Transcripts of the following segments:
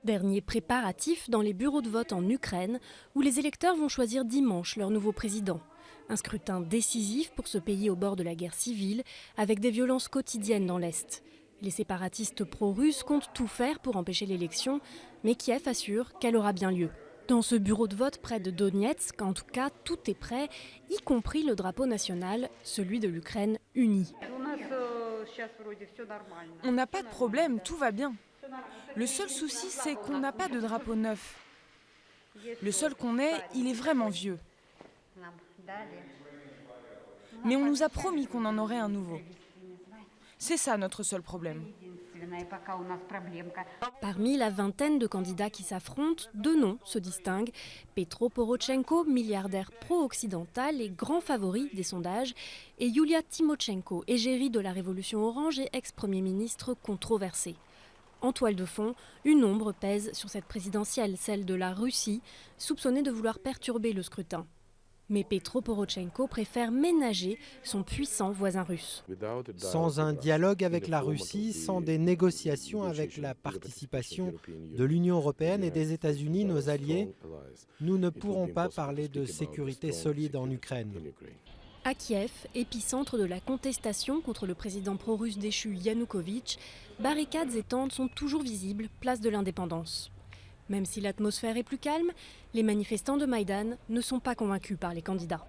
Dernier préparatif dans les bureaux de vote en Ukraine, où les électeurs vont choisir dimanche leur nouveau président. Un scrutin décisif pour ce pays au bord de la guerre civile, avec des violences quotidiennes dans l'Est. Les séparatistes pro-russes comptent tout faire pour empêcher l'élection, mais Kiev assure qu'elle aura bien lieu. Dans ce bureau de vote près de Donetsk, en tout cas, tout est prêt, y compris le drapeau national, celui de l'Ukraine unie. On n'a pas de problème, tout va bien. Le seul souci, c'est qu'on n'a pas de drapeau neuf. Le seul qu'on ait, il est vraiment vieux. Mais on nous a promis qu'on en aurait un nouveau. C'est ça notre seul problème. Parmi la vingtaine de candidats qui s'affrontent, deux noms se distinguent. Petro Porochenko, milliardaire pro-occidental et grand favori des sondages, et Yulia Tymoshenko, égérie de la Révolution orange et ex-premier ministre controversé. En toile de fond, une ombre pèse sur cette présidentielle, celle de la Russie, soupçonnée de vouloir perturber le scrutin. Mais Petro Porochenko préfère ménager son puissant voisin russe. Sans un dialogue avec la Russie, sans des négociations avec la participation de l'Union européenne et des États-Unis, nos alliés, nous ne pourrons pas parler de sécurité solide en Ukraine. À Kiev, épicentre de la contestation contre le président pro-russe déchu Yanukovych, barricades et tentes sont toujours visibles, place de l'Indépendance. Même si l'atmosphère est plus calme, les manifestants de Maïdan ne sont pas convaincus par les candidats.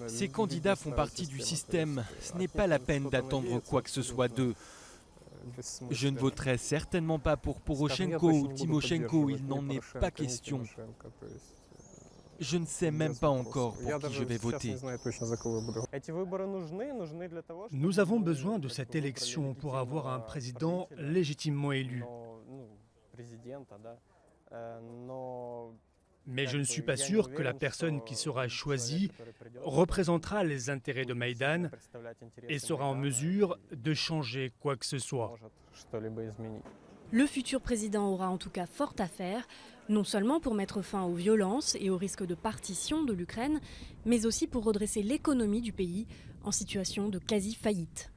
Ces candidats font partie du système. Ce n'est pas la peine d'attendre quoi que ce soit d'eux. Je ne voterai certainement pas pour Porochenko ou Tymoshenko, il n'en est pas question. Je ne sais même pas encore pour qui je vais voter. Nous avons besoin de cette élection pour avoir un président légitimement élu. Mais je ne suis pas sûr que la personne qui sera choisie représentera les intérêts de Maïdan et sera en mesure de changer quoi que ce soit. Le futur président aura en tout cas fort à faire, non seulement pour mettre fin aux violences et au risque de partition de l'Ukraine, mais aussi pour redresser l'économie du pays en situation de quasi-faillite.